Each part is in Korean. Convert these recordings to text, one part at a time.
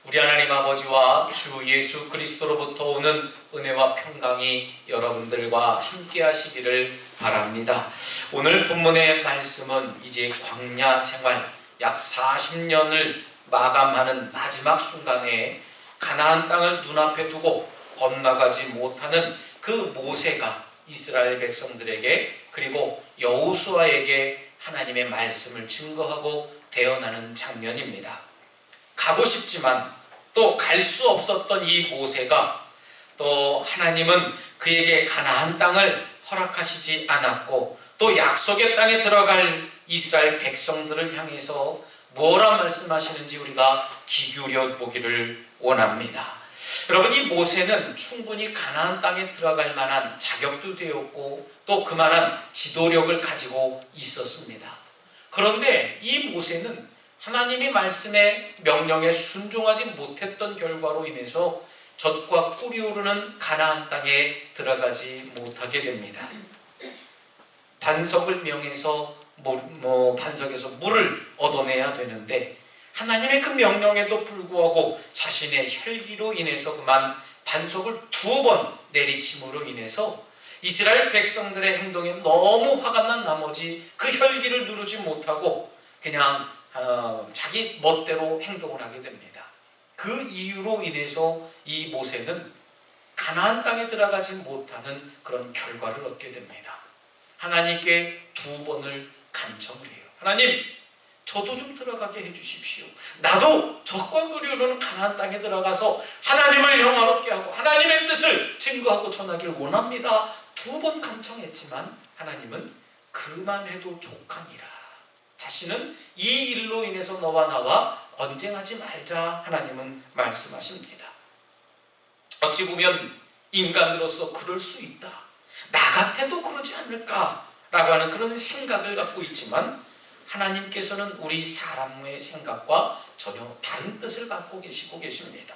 우리 하나님 아버지와 주 예수 그리스도로부터 오는 은혜와 평강이 여러분들과 함께 하시기를 바랍니다. 오늘 본문의 말씀은 이제 광야 생활 약 40년을 마감하는 마지막 순간에 가나안 땅을 눈앞에 두고 건너가지 못하는 그 모세가 이스라엘 백성들에게 그리고 여호수아에게 하나님의 말씀을 증거하고 대언하는 장면입니다. 가고 싶지만 또 갈 수 없었던 이 모세가 또 하나님은 그에게 가나안 땅을 허락하시지 않았고 또 약속의 땅에 들어갈 이스라엘 백성들을 향해서 뭐라 말씀하시는지 우리가 귀 기울여 보기를 원합니다. 여러분, 이 모세는 충분히 가나안 땅에 들어갈 만한 자격도 되었고 또 그만한 지도력을 가지고 있었습니다. 그런데 이 모세는 하나님이 말씀의 명령에 순종하지 못했던 결과로 인해서 젖과 꿀이 오르는 가나안 땅에 들어가지 못하게 됩니다. 반석을 명해서 반석에서 물을 얻어내야 되는데 하나님의 그 명령에도 불구하고 자신의 혈기로 인해서 그만 반석을 2번 내리침으로 인해서 이스라엘 백성들의 행동에 너무 화가 난 나머지 그 혈기를 누르지 못하고 그냥 자기 멋대로 행동을 하게 됩니다. 그 이유로 인해서 이 모세는 가나안 땅에 들어가지 못하는 그런 결과를 얻게 됩니다. 하나님께 2번을 간청을 해요. 하나님, 저도 좀 들어가게 해주십시오. 나도 적과 꿀이 흐르는 가나안 땅에 들어가서 하나님을 영화롭게 하고 하나님의 뜻을 증거하고 전하기를 원합니다. 2번 간청했지만 하나님은 그만해도 족하니라. 다시는 이 일로 인해서 너와 나와 언쟁하지 말자 하나님은 말씀하십니다. 어찌 보면 인간으로서 그럴 수 있다, 나 같아도 그러지 않을까라고 하는 그런 생각을 갖고 있지만 하나님께서는 우리 사람의 생각과 전혀 다른 뜻을 갖고 계십니다.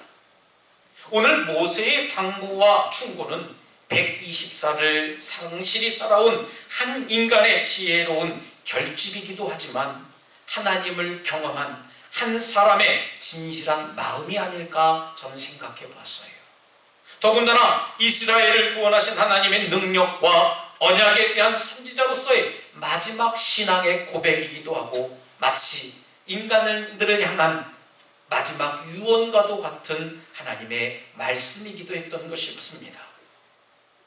오늘 모세의 당부와 충고는 124를 성실히 살아온 한 인간의 지혜로운 결집이기도 하지만 하나님을 경험한 한 사람의 진실한 마음이 아닐까 저는 생각해 봤어요. 더군다나 이스라엘을 구원하신 하나님의 능력과 언약에 대한 선지자로서의 마지막 신앙의 고백이기도 하고 마치 인간들을 향한 마지막 유언과도 같은 하나님의 말씀이기도 했던 것이 없습니다.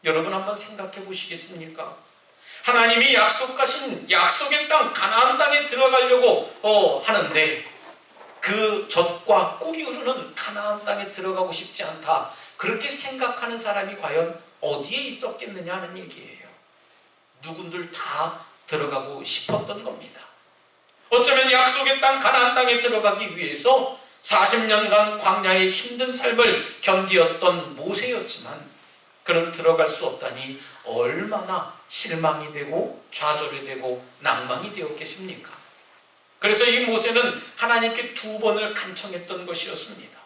여러분 한번 생각해 보시겠습니까? 하나님이 약속하신 약속의 땅 가나안 땅에 들어가려고 하는데 그 젖과 꿀이 흐르는 가나안 땅에 들어가고 싶지 않다, 그렇게 생각하는 사람이 과연 어디에 있었겠느냐 하는 얘기예요. 누군들 다 들어가고 싶었던 겁니다. 어쩌면 약속의 땅 가나안 땅에 들어가기 위해서 40년간 광야의 힘든 삶을 견디었던 모세였지만 그는 들어갈 수 없다니 얼마나 실망이 되고 좌절이 되고 낭망이 되었겠습니까? 그래서 이 모세는 하나님께 2번을 간청했던 것이었습니다.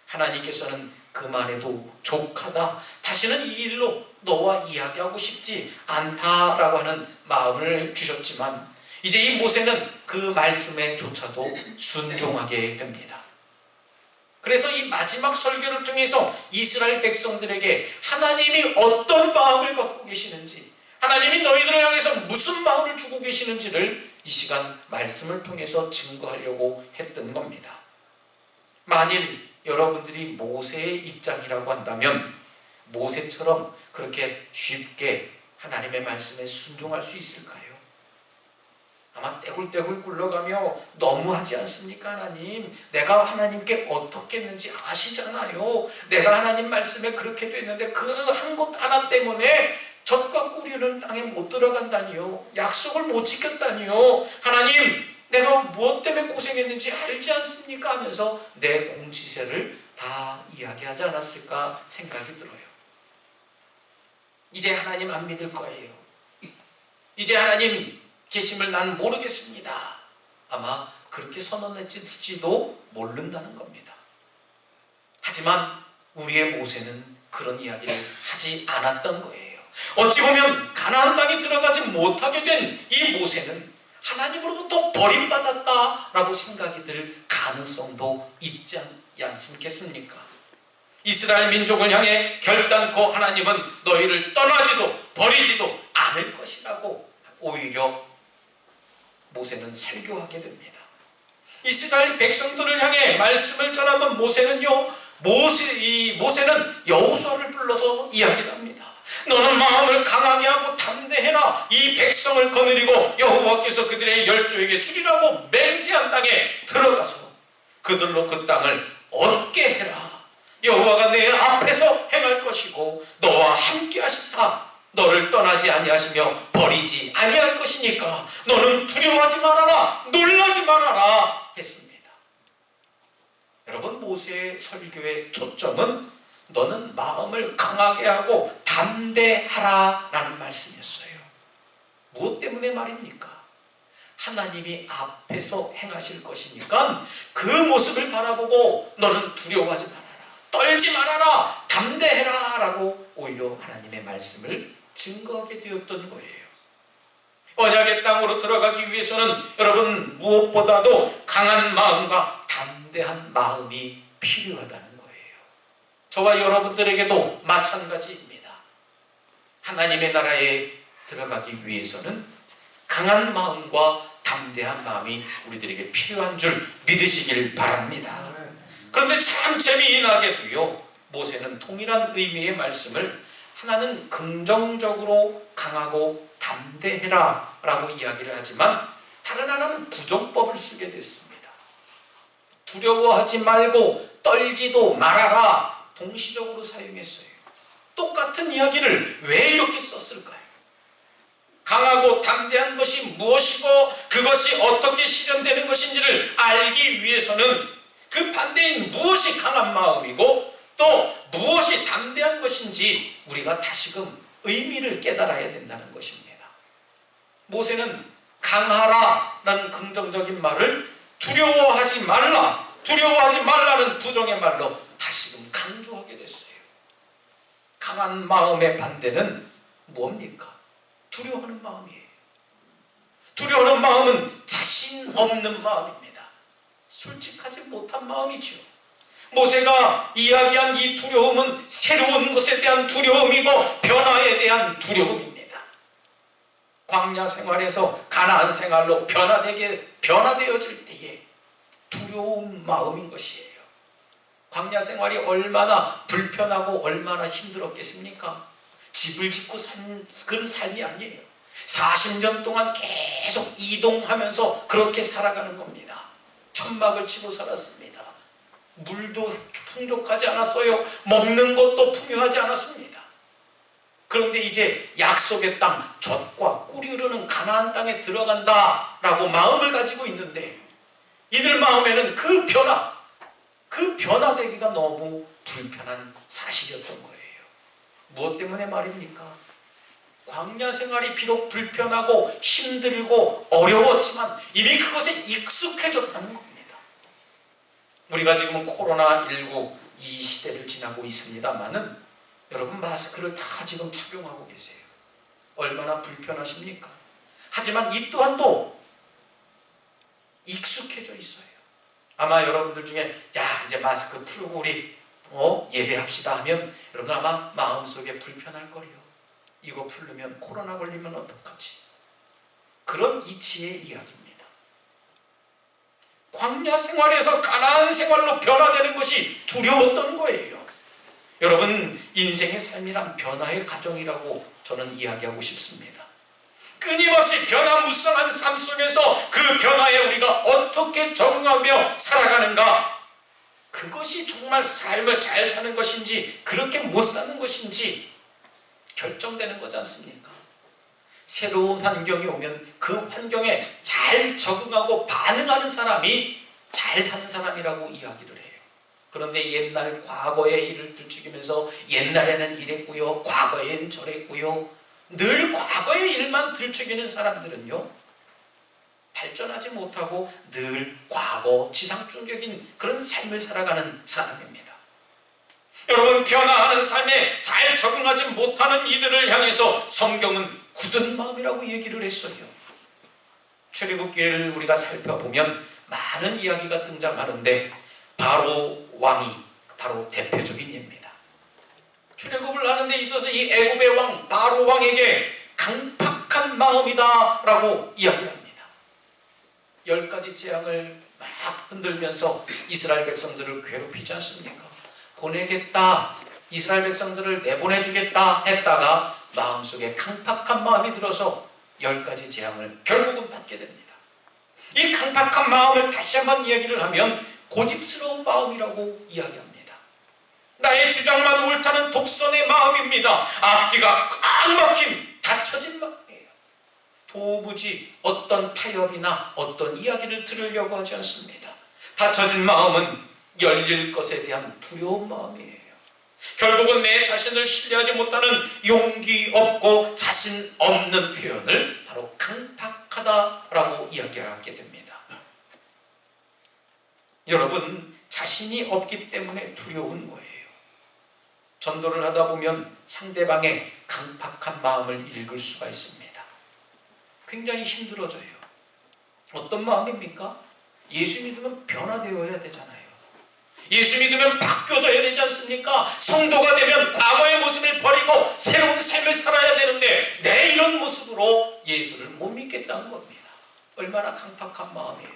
하나님께서는 그만해도 족하다, 다시는 이 일로 너와 이야기하고 싶지 않다라고 하는 마음을 주셨지만 이제 이 모세는 그 말씀에조차도 순종하게 됩니다. 그래서 이 마지막 설교를 통해서 이스라엘 백성들에게 하나님이 어떤 마음을 갖고 계시는지, 하나님이 너희들을 향해서 무슨 마음을 주고 계시는지를 이 시간 말씀을 통해서 증거하려고 했던 겁니다. 만일 여러분들이 모세의 입장이라고 한다면 모세처럼 그렇게 쉽게 하나님의 말씀에 순종할 수 있을까요? 아마 떼굴떼굴 굴러가며 너무하지 않습니까? 하나님, 내가 하나님께 어떻게 했는지 아시잖아요. 내가 하나님 말씀에 그렇게 됐는데 그 한 것 하나 때문에 젖과 꿀이 흐르는 땅에 못 들어간다니요, 약속을 못 지켰다니요, 하나님 내가 무엇 때문에 고생했는지 알지 않습니까? 하면서 내 공지세를 다 이야기하지 않았을까 생각이 들어요. 이제 하나님 안 믿을 거예요. 이제 하나님 계심을 나는 모르겠습니다. 아마 그렇게 선언했을지도 모른다는 겁니다. 하지만 우리의 모세는 그런 이야기를 하지 않았던 거예요. 어찌 보면 가나안 땅에 들어가지 못하게 된 이 모세는 하나님으로부터 버림받았다라고 생각이 들 가능성도 있지 않습니까? 이스라엘 민족을 향해 결단코 하나님은 너희를 떠나지도 버리지도 않을 것이라고 오히려 모세는 설교하게 됩니다. 이스라엘 백성들을 향해 말씀을 전하던 모세는요, 모세는 여호수아를 불러서 이야기를 합니다. 너는 마음을 강하게 하고 담대해라. 이 백성을 거느리고 여호와께서 그들의 열조에게 주리라고 맹세한 땅에 들어가서 그들로 그 땅을 얻게 해라. 여호와가 내 앞에서 행할 것이고 너와 함께 하시사 너를 떠나지 아니하시며 버리지 아니할 것이니까 너는 두려워하지 말아라, 놀라지 말아라 했습니다. 여러분, 모세의 설교의 초점은 너는 마음을 강하게 하고 담대하라 라는 말씀이었어요. 무엇 때문에 말입니까? 하나님이 앞에서 행하실 것이니까 그 모습을 바라보고 너는 두려워하지 말아라, 떨지 말아라, 담대해라 라고 오히려 하나님의 말씀을 증거하게 되었던 거예요. 언약의 땅으로 들어가기 위해서는 여러분 무엇보다도 강한 마음과 담대한 마음이 필요하다는 거예요. 저와 여러분들에게도 마찬가지입니다. 하나님의 나라에 들어가기 위해서는 강한 마음과 담대한 마음이 우리들에게 필요한 줄 믿으시길 바랍니다. 그런데 참 재미나게도요, 모세는 동일한 의미의 말씀을 하나는 긍정적으로 강하고 담대해라 라고 이야기를 하지만 다른 하나는 부정법을 쓰게 됐습니다. 두려워하지 말고 떨지도 말아라 동시적으로 사용했어요. 똑같은 이야기를 왜 이렇게 썼을까요? 강하고 담대한 것이 무엇이고 그것이 어떻게 실현되는 것인지를 알기 위해서는 그 반대인 무엇이 강한 마음이고 또 무엇이 담대한 것인지 우리가 다시금 의미를 깨달아야 된다는 것입니다. 모세는 강하라라는 긍정적인 말을 두려워하지 말라는 부정의 말로 다시금 강조하게 됐어요. 강한 마음의 반대는 뭡니까? 두려워하는 마음이에요. 두려워하는 마음은 자신 없는 마음입니다. 솔직하지 못한 마음이죠. 모세가 이야기한 이 두려움은 새로운 것에 대한 두려움이고 변화에 대한 두려움입니다. 광야 생활에서 가나안 생활로 변화되어질 때에 두려운 마음인 것이에요. 광야 생활이 얼마나 불편하고 얼마나 힘들었겠습니까? 집을 짓고 산 그런 삶이 아니에요. 40년 동안 계속 이동하면서 그렇게 살아가는 겁니다. 천막을 치고 살았습니다. 물도 풍족하지 않았어요. 먹는 것도 풍요하지 않았습니다. 그런데 이제 약속의 땅, 젖과 꿀이 흐르는 가나안 땅에 들어간다라고 마음을 가지고 있는데 이들 마음에는 그 변화되기가 너무 불편한 사실이었던 거예요. 무엇 때문에 말입니까? 광야 생활이 비록 불편하고 힘들고 어려웠지만 이미 그것에 익숙해졌다는 겁니다. 우리가 지금은 코로나19 이 시대를 지나고 있습니다만은 여러분 마스크를 다 지금 착용하고 계세요. 얼마나 불편하십니까? 하지만 이 또한도 익숙해져 있어요. 아마 여러분들 중에 야 이제 마스크 풀고 우리 예배합시다 하면 여러분 아마 마음속에 불편할 거예요. 이거 풀르면 코로나 걸리면 어떡하지? 그런 이치의 이야기입니다. 광야 생활에서 가나안 생활로 변화되는 것이 두려웠던 거예요. 여러분 인생의 삶이란 변화의 과정이라고 저는 이야기하고 싶습니다. 끊임없이 변화무쌍한 삶 속에서 그 변화에 우리가 어떻게 적응하며 살아가는가, 그것이 정말 삶을 잘 사는 것인지 그렇게 못 사는 것인지 결정되는 거지 않습니까? 새로운 환경이 오면 그 환경에 잘 적응하고 반응하는 사람이 잘 사는 사람이라고 이야기를 해요. 그런데 옛날 과거의 일을 들추기면서 옛날에는 이랬고요, 과거엔 저랬고요, 늘 과거의 일만 들추기는 사람들은요 발전하지 못하고 늘 과거 지상주의적인 그런 삶을 살아가는 사람입니다. 여러분 변화하는 삶에 잘 적응하지 못하는 이들을 향해서 성경은 굳은 마음이라고 얘기를 했어요. 출애굽기를 우리가 살펴보면 많은 이야기가 등장하는데 바로 왕이 바로 대표적인 예입니다. 출애굽을 하는 데 있어서 이 애굽의 왕 바로 왕에게 강팍한 마음이다 라고 이야기를 합니다. 10가지 재앙을 막 흔들면서 이스라엘 백성들을 괴롭히지 않습니까? 보내겠다, 이스라엘 백성들을 내보내주겠다 했다가 마음속에 강팍한 마음이 들어서 10가지 재앙을 결국은 받게 됩니다. 이 강팍한 마음을 다시 한번 이야기를 하면 고집스러운 마음이라고 이야기합니다. 나의 주장만 옳다는 독선의 마음입니다. 앞뒤가 꽉 막힌 닫혀진 마음이에요. 도무지 어떤 타협이나 어떤 이야기를 들으려고 하지 않습니다. 닫혀진 마음은 열릴 것에 대한 두려운 마음이에요. 결국은 내 자신을 신뢰하지 못하는 용기 없고 자신 없는 표현을 바로 강팍하다라고 이야기하게 됩니다. 여러분, 자신이 없기 때문에 두려운 거예요. 전도를 하다 보면 상대방의 강팍한 마음을 읽을 수가 있습니다. 굉장히 힘들어져요. 어떤 마음입니까? 예수 믿으면 변화되어야 되잖아요. 예수 믿으면 바뀌어져야 되지 않습니까? 성도가 되면 과거의 모습을 버리고 새로운 삶을 살아야 되는데 내 이런 모습으로 예수를 못 믿겠다는 겁니다. 얼마나 강팍한 마음이에요.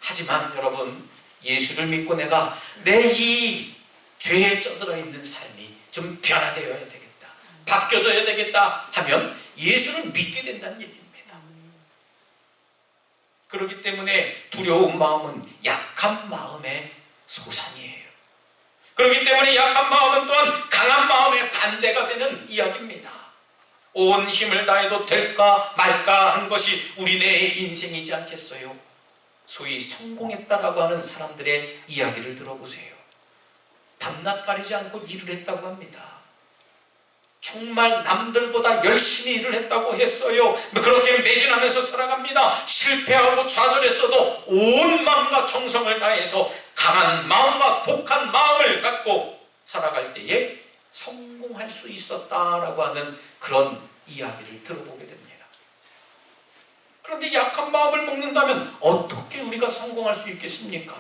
하지만 여러분, 예수를 믿고 내가 내 이 죄에 쩌들어 있는 삶이 좀 변화되어야 되겠다, 바뀌어져야 되겠다 하면 예수를 믿게 된다는 얘기입니다. 그렇기 때문에 두려운 마음은 약한 마음의 소산이에요. 그렇기 때문에 약한 마음은 또한 강한 마음의 반대가 되는 이야기입니다. 온 힘을 다해도 될까 말까 한 것이 우리네의 인생이지 않겠어요? 소위 성공했다라고 하는 사람들의 이야기를 들어보세요. 밤낮 가리지 않고 일을 했다고 합니다. 정말 남들보다 열심히 일을 했다고 했어요. 그렇게 매진하면서 살아갑니다. 실패하고 좌절했어도 온 마음과 정성을 다해서 강한 마음과 독한 마음을 갖고 살아갈 때에 성공할 수 있었다라고 하는 그런 이야기를 들어보게 됩니다. 그런데 약한 마음을 먹는다면 어떻게 우리가 성공할 수 있겠습니까?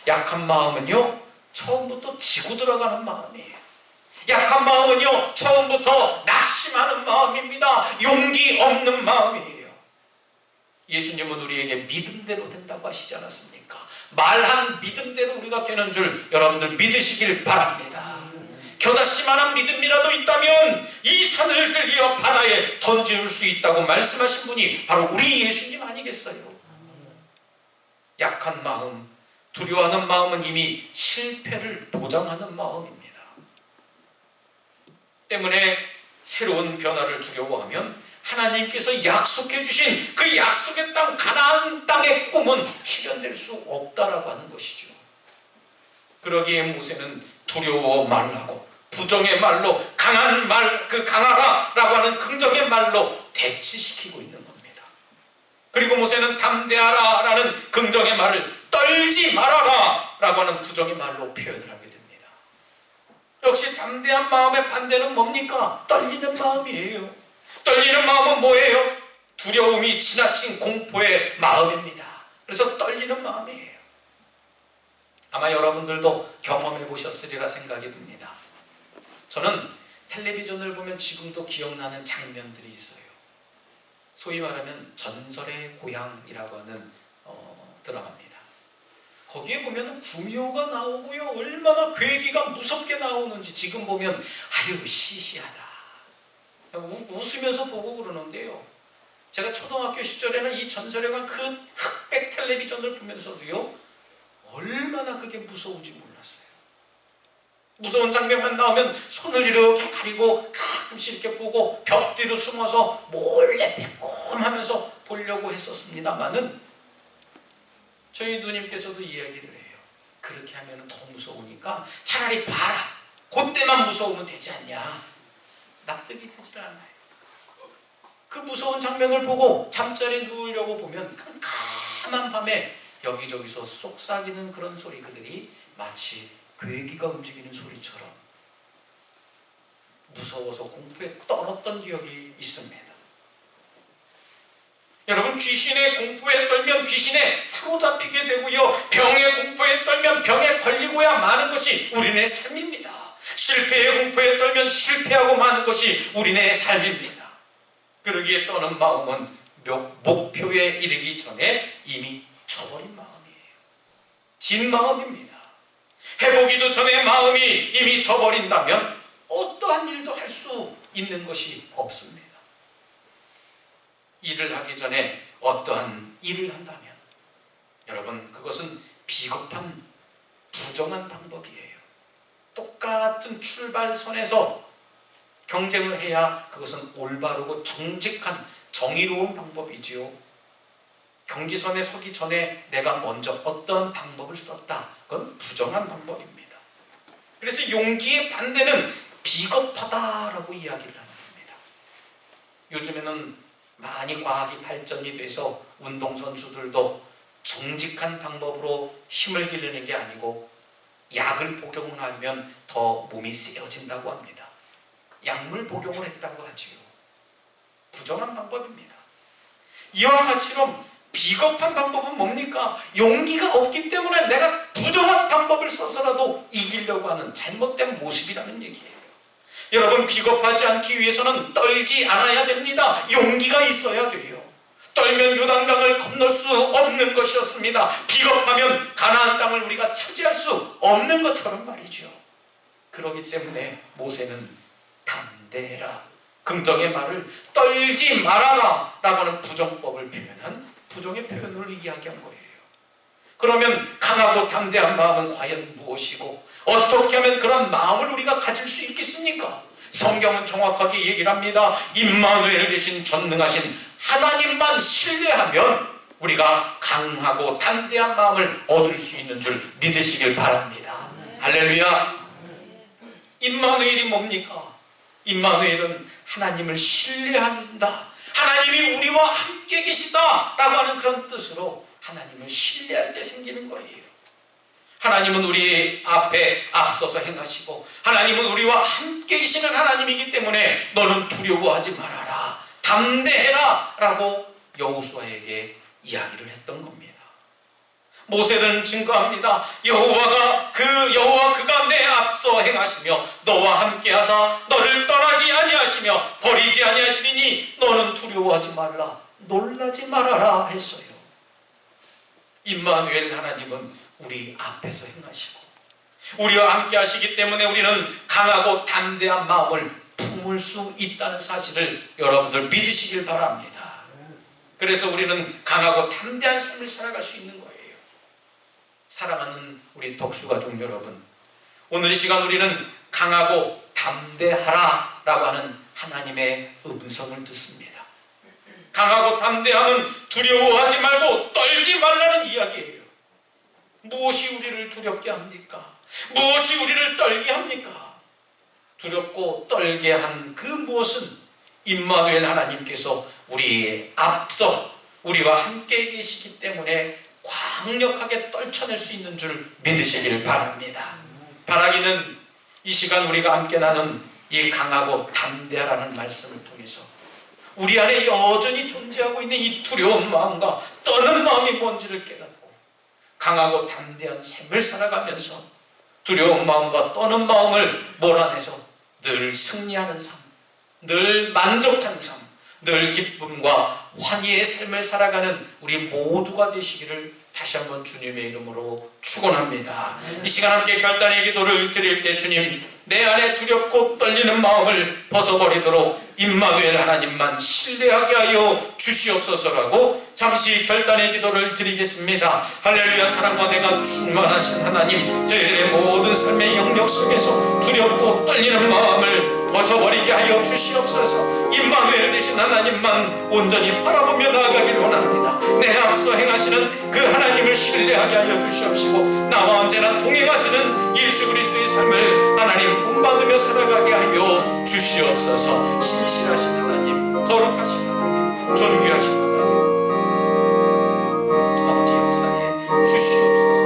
약한 마음은요, 처음부터 지고 들어가는 마음이에요. 약한 마음은요, 처음부터 낙심하는 마음입니다. 용기 없는 마음이에요. 예수님은 우리에게 믿음대로 된다고 하시지 않았습니까? 말한 믿음대로 우리가 되는 줄 여러분들 믿으시길 바랍니다. 겨자씨만한 믿음이라도 있다면 이 산을 긁어 바다에 던질 수 있다고 말씀하신 분이 바로 우리 예수님 아니겠어요? 약한 마음, 두려워하는 마음은 이미 실패를 보장하는 마음입니다. 때문에 새로운 변화를 두려워하면 하나님께서 약속해 주신 그 약속의 땅, 가나안 땅의 꿈은 실현될 수 없다라고 하는 것이죠. 그러기에 모세는 두려워 말라고 부정의 말로 강한 말, 그 강하라라고 하는 긍정의 말로 대치시키고 있는 겁니다. 그리고 모세는 담대하라라는 긍정의 말을 떨지 말아라라고 하는 부정의 말로 표현을 하게 됩니다. 역시 담대한 마음의 반대는 뭡니까? 떨리는 마음이에요. 떨리는 마음은 뭐예요? 두려움이 지나친 공포의 마음입니다. 그래서 떨리는 마음이에요. 아마 여러분들도 경험해 보셨으리라 생각이 듭니다. 저는 텔레비전을 보면 지금도 기억나는 장면들이 있어요. 소위 말하면 전설의 고향이라고 하는 드라마입니다. 거기에 보면 구미호가 나오고요, 얼마나 괴기가 무섭게 나오는지 지금 보면 아유 시시하다, 웃으면서 보고 그러는데요, 제가 초등학교 시절에는 이 전설의 고향 그 흑백 텔레비전을 보면서도요, 얼마나 그게 무서운지 몰랐어요. 무서운 장면만 나오면 손을 이렇게 가리고 가끔씩 이렇게 보고 벽 뒤로 숨어서 몰래 빼꼼하면서 보려고 했었습니다만은 저희 누님께서도 이야기를 해요. 그렇게 하면 더 무서우니까 차라리 봐라, 그때만 무서우면 되지 않냐. 납득이 되질 않아요. 그 무서운 장면을 보고 잠자리에 누우려고 보면 깜깜한 밤에 여기저기서 속삭이는 그런 소리들이 마치 괴기가 움직이는 소리처럼 무서워서 공포에 떨었던 기억이 있습니다. 여러분, 귀신의 공포에 떨면 귀신에 사로잡히게 되고요, 병의 공포에 떨면 병에 걸리고야 마는 것이 우리네 삶입니다. 실패의 공포에 떨면 실패하고 마는 것이 우리네 삶입니다. 그러기에 떠는 마음은 목표에 이르기 전에 이미 져버린 마음이에요. 진 마음입니다. 해보기도 전에 마음이 이미 져버린다면 어떠한 일도 할 수 있는 것이 없습니다. 일을 하기 전에 어떠한 일을 한다면 여러분, 그것은 비겁한 부정한 방법이에요. 똑같은 출발선에서 경쟁을 해야 그것은 올바르고 정직한 정의로운 방법이지요. 경기선에 서기 전에 내가 먼저 어떤 방법을 썼다, 그건 부정한 방법입니다. 그래서 용기의 반대는 비겁하다라고 이야기를 하는 겁니다. 요즘에는 많이 과학이 발전이 돼서 운동선수들도 정직한 방법으로 힘을 기르는 게 아니고 약을 복용을 하면 더 몸이 세어진다고 합니다. 약물 복용을 했다고 하지요. 부정한 방법입니다. 이와 같이럼 비겁한 방법은 뭡니까? 용기가 없기 때문에 내가 부정한 방법을 써서라도 이기려고 하는 잘못된 모습이라는 얘기예요. 여러분, 비겁하지 않기 위해서는 떨지 않아야 됩니다. 용기가 있어야 돼요. 떨면 요단강을 건널 수 없는 것이었습니다. 비겁하면 가나안 땅을 우리가 차지할 수 없는 것처럼 말이죠. 그렇기 때문에 모세는 담대해라, 긍정의 말을 떨지 말아라 라고 하는 부정법을 표현한 부정의 표현으로 이야기한 거예요. 그러면 강하고 담대한 마음은 과연 무엇이고 어떻게 하면 그런 마음을 우리가 가질 수 있겠습니까? 성경은 정확하게 얘기를 합니다. 임마누엘 되신 전능하신 하나님만 신뢰하면 우리가 강하고 담대한 마음을 얻을 수 있는 줄 믿으시길 바랍니다. 할렐루야. 임마누엘이 뭡니까? 임마누엘은 하나님을 신뢰한다, 하나님이 우리와 함께 계시다 라고 하는 그런 뜻으로 하나님을 신뢰할 때 생기는 거예요. 하나님은 우리 앞에 앞서서 행하시고 하나님은 우리와 함께 계시는 하나님이기 때문에 너는 두려워하지 말아라, 담대해라 라고 여호수아에게 이야기를 했던 겁니다. 모세는 증거합니다. 여호와 그가 내 앞서 행하시며 너와 함께 하사 너를 떠나지 아니하시며 버리지 아니하시리니 너는 두려워하지 말라, 놀라지 말아라 했어요. 임마누엘 하나님은 우리 앞에서 행하시고 우리와 함께 하시기 때문에 우리는 강하고 담대한 마음을 품을 수 있다는 사실을 여러분들 믿으시길 바랍니다. 그래서 우리는 강하고 담대한 삶을 살아갈 수 있는 거예요. 사랑하는 우리 독수가족 여러분, 오늘 이 시간 우리는 강하고 담대하라 라고 하는 하나님의 음성을 듣습니다. 강하고 담대함은 두려워하지 말고 떨지 말라는 이야기예요. 무엇이 우리를 두렵게 합니까? 무엇이 우리를 떨게 합니까? 두렵고 떨게 한 그 무엇은 임마누엘 하나님께서 우리의 앞서 우리와 함께 계시기 때문에 강력하게 떨쳐낼 수 있는 줄 믿으시길 바랍니다. 바라기는 이 시간 우리가 함께 나눈 이 강하고 담대하라는 말씀을 통해서 우리 안에 여전히 존재하고 있는 이 두려운 마음과 떠는 마음이 뭔지를 깨닫고 강하고 담대한 삶을 살아가면서 두려운 마음과 떠는 마음을 몰아내서 늘 승리하는 삶, 늘 만족한 삶, 늘 기쁨과 환희의 삶을 살아가는 우리 모두가 되시기를 다시 한번 주님의 이름으로 축원합니다. 이 시간 함께 결단의 기도를 드릴 때 주님, 내 안에 두렵고 떨리는 마음을 벗어버리도록 임마누엘 하나님만 신뢰하게 하여 주시옵소서라고 잠시 결단의 기도를 드리겠습니다. 할렐루야. 사랑과 내가 충만하신 하나님, 저희들의 모든 삶의 영역 속에서 두렵고 떨리는 마음을 벗어버리게 하여 주시옵소서. 임마누엘 되신 하나님만 온전히 바라보며 나아가길 원합니다. 내 앞서 행하시는 그 하나님을 신뢰하게 하여 주시옵시고 나와 언제나 동행하시는 예수 그리스도의 삶을 하나님 본받으며 살아가게 하여 주시옵소서. 신실하신 하나님, 거룩하신 하나님, 존귀하신 하나님, 아버지 역사에 주시옵소서.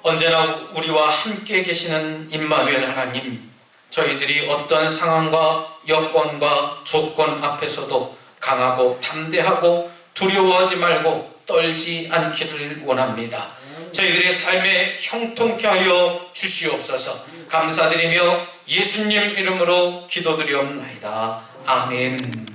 언제나 우리와 함께 계시는 임마누엘 하나님, 저희들이 어떤 상황과 여건과 조건 앞에서도 강하고 담대하고 두려워하지 말고 떨지 않기를 원합니다. 저희들의 삶에 형통케 하여 주시옵소서. 감사드리며 예수님 이름으로 기도드리옵나이다. 아멘.